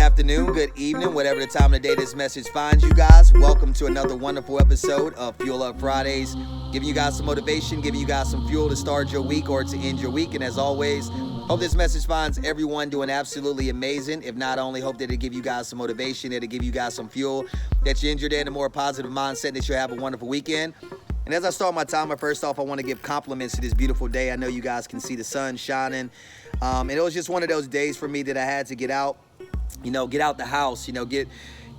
afternoon, good evening, whatever the time of the day this message finds you guys. Welcome to another wonderful episode of Fuel Up Fridays, giving you guys some motivation, giving you guys some fuel to start your week or to end your week. And as always, hope this message finds everyone doing absolutely amazing. If not only hope that it'll give you guys some motivation, it'll give you guys some fuel, that you end your day in a more positive mindset, that you'll have a wonderful weekend. And as I start my timer, first off, I want to give compliments to this beautiful day. I know you guys can see the sun shining. And it was just one of those days for me that I had to get out, get out the house,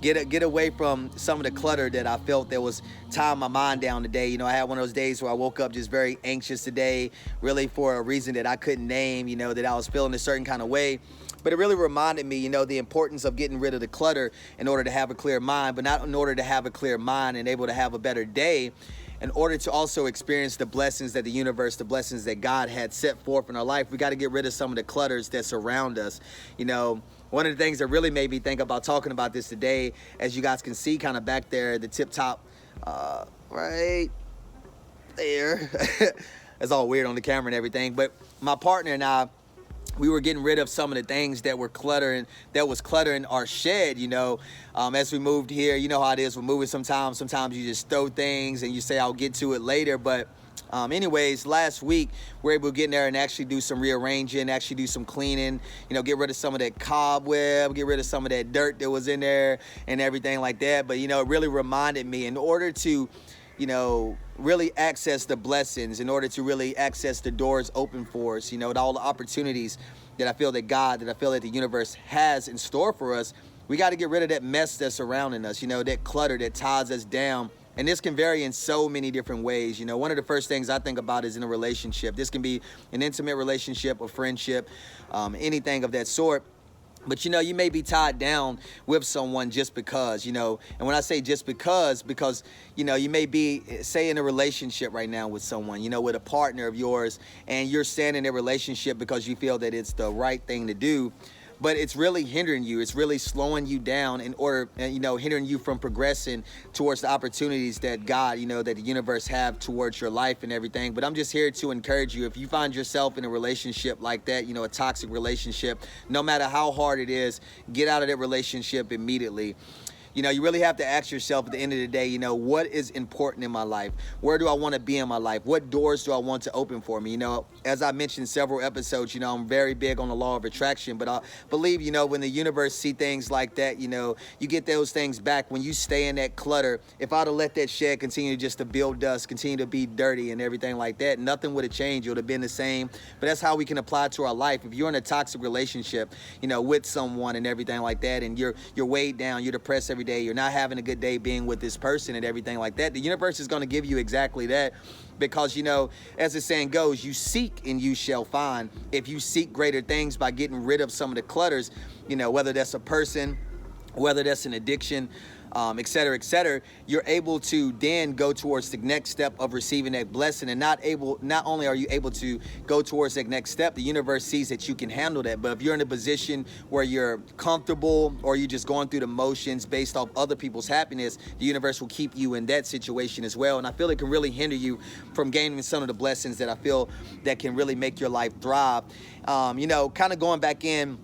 get away from some of the clutter that I felt that was tying my mind down today. I had one of those days where I woke up just very anxious today, really for a reason that I couldn't name, that I was feeling a certain kind of way. But it really reminded me, the importance of getting rid of the clutter in order to have a clear mind, but not in order to have a clear mind and able to have a better day, in order to also experience the blessings that the universe, the blessings that God had set forth in our life. We got to get rid of some of the clutters that surround us. One of the things that really made me think about talking about this today, as you guys can see kind of back there, the tip top, right there. It's all weird on the camera and everything. But my partner and I, we were getting rid of some of the things that were cluttering our shed, as we moved here. You know how it is with moving sometimes. Sometimes you just throw things and you say, I'll get to it later. But anyways, last week, we were able to get in there and actually do some rearranging, actually do some cleaning, get rid of some of that cobweb, get rid of some of that dirt that was in there and everything like that. But, it really reminded me, in order to really access the blessings, in order to really access the doors open for us, all the opportunities that I feel that the universe has in store for us, we got to get rid of that mess that's surrounding us, that clutter that ties us down. And this can vary in so many different ways. One of the first things I think about is in a relationship. This can be an intimate relationship, a friendship, anything of that sort. But, you may be tied down with someone just because, and when I say just because, you may be, say, in a relationship right now with someone, with a partner of yours, and you're staying in a relationship because you feel that it's the right thing to do. But it's really hindering you. It's really slowing you down in order, hindering you from progressing towards the opportunities that God, that the universe have towards your life and everything. But I'm just here to encourage you. If you find yourself in a relationship like that, a toxic relationship, no matter how hard it is, get out of that relationship immediately. You really have to ask yourself at the end of the day, what is important in my life? Where do I want to be in my life? What doors do I want to open for me? As I mentioned several episodes, I'm very big on the law of attraction, but I believe, when the universe see things like that, you get those things back. When you stay in that clutter, if I'd have let that shed continue just to build dust, continue to be dirty and everything like that, nothing would have changed. It would have been the same. But that's how we can apply it to our life. If you're in a toxic relationship, with someone and everything like that, and you're weighed down, you're depressed every day, you're not having a good day being with this person and everything like that, the universe is going to give you exactly that. Because, as the saying goes, you seek and you shall find. If you seek greater things by getting rid of some of the clutters, whether that's a person, whether that's an addiction, et cetera, you're able to then go towards the next step of receiving that blessing. And not only are you able to go towards that next step, the universe sees that you can handle that. But if you're in a position where you're comfortable, or you're just going through the motions based off other people's happiness, the universe will keep you in that situation as well. And I feel it can really hinder you from gaining some of the blessings that I feel that can really make your life thrive. Kind of going back in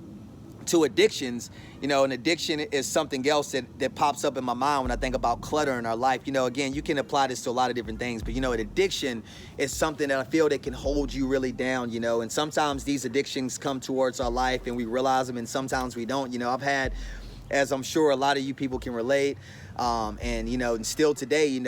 to addictions, an addiction is something else that pops up in my mind when I think about clutter in our life. Again, you can apply this to a lot of different things, but an addiction is something that I feel that can hold you really down, and sometimes these addictions come towards our life and we realize them, and sometimes we don't. I've had, as I'm sure a lot of you people can relate, and still today,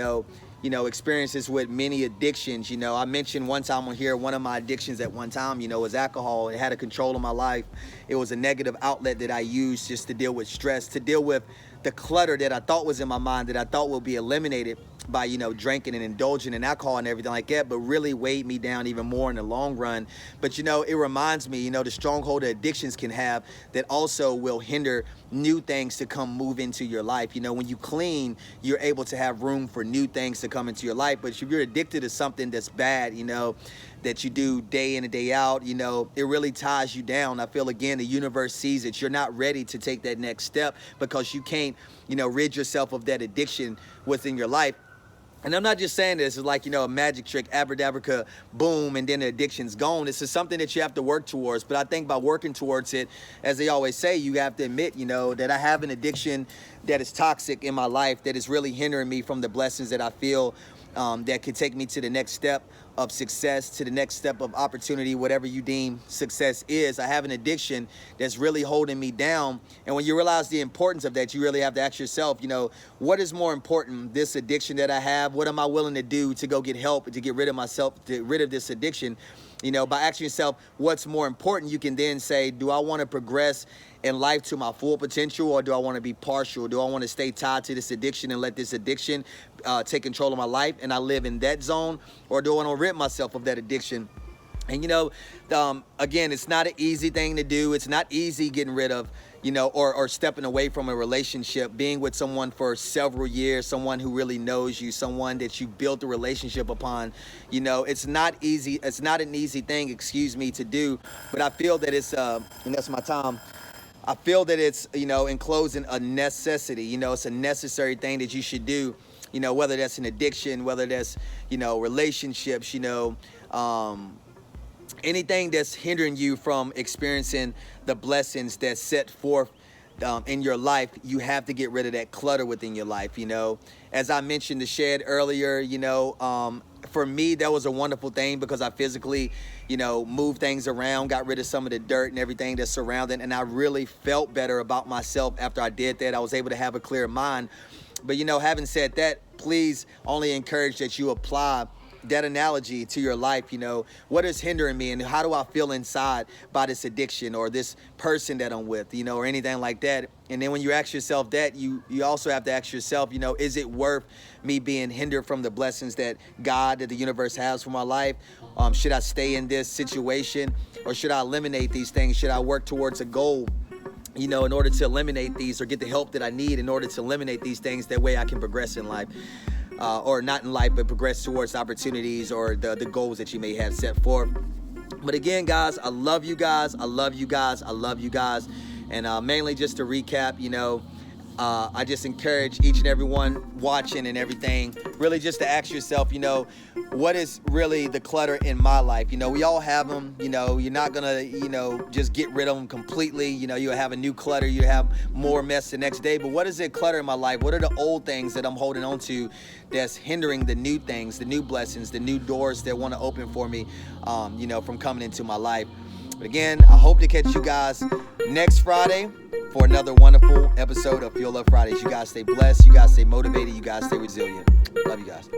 experiences with many addictions. I mentioned one time on here, one of my addictions at one time, was alcohol. It had a control of my life. It was a negative outlet that I used just to deal with stress, to deal with the clutter that I thought was in my mind, that I thought would be eliminated by, drinking and indulging in alcohol and everything like that, but really weighed me down even more in the long run. But, it reminds me, the stronghold that addictions can have that also will hinder new things to come move into your life. When you clean, you're able to have room for new things to come into your life. But if you're addicted to something that's bad, that you do day in and day out, it really ties you down. I feel, again, the universe sees that you're not ready to take that next step because you can't, rid yourself of that addiction within your life. And I'm not just saying this is like, a magic trick, abracadabra, boom, and then the addiction's gone. This is something that you have to work towards. But I think by working towards it, as they always say, you have to admit, that I have an addiction that is toxic in my life, that is really hindering me from the blessings that I feel that could take me to the next step of success, to the next step of opportunity, whatever you deem success is. I have an addiction that's really holding me down. And when you realize the importance of that, you really have to ask yourself, what is more important, this addiction that I have? What am I willing to do to go get help, to get rid of myself, to get rid of this addiction? By asking yourself what's more important, you can then say, do I want to progress in life to my full potential, or do I want to be partial? Do I want to stay tied to this addiction and let this addiction take control of my life and I live in that zone? Or do I want to rid myself of that addiction? And again, it's not an easy thing to do. It's not easy getting rid of, or stepping away from a relationship, being with someone for several years, someone who really knows you, someone that you built a relationship upon. It's not easy. It's not an easy thing, to do. But I feel that it's, and that's my time. I feel that it's, in closing, a necessity. It's a necessary thing that you should do, whether that's an addiction, whether that's, relationships, anything that's hindering you from experiencing the blessings that's set forth in your life. You have to get rid of that clutter within your life. As I mentioned the shed earlier, for me, that was a wonderful thing because I physically, moved things around, got rid of some of the dirt and everything that's surrounding, and I really felt better about myself after I did that. I was able to have a clear mind. But, having said that, please only encourage that you apply that analogy to your life. What is hindering me, and how do I feel inside by this addiction or this person that I'm with, or anything like that. And then when you ask yourself that, you also have to ask yourself, is it worth me being hindered from the blessings that God, that the universe has for my life? Should I stay in this situation, or should I eliminate these things? Should I work towards a goal, in order to eliminate these, or get the help that I need in order to eliminate these things? That way I can progress in life. Or not in life, but progress towards opportunities or the goals that you may have set forth. But again, guys, I love you guys. I love you guys. I love you guys. And mainly just to recap, I just encourage each and every one watching and everything, really just to ask yourself, what is really the clutter in my life? We all have them. You're not going to, just get rid of them completely. You'll have a new clutter. You have more mess the next day. But what is it clutter in my life? What are the old things that I'm holding on to that's hindering the new things, the new blessings, the new doors that want to open for me, from coming into my life? But again, I hope to catch you guys next Friday for another wonderful episode of Fuel Up Fridays. You guys stay blessed. You guys stay motivated. You guys stay resilient. Love you guys.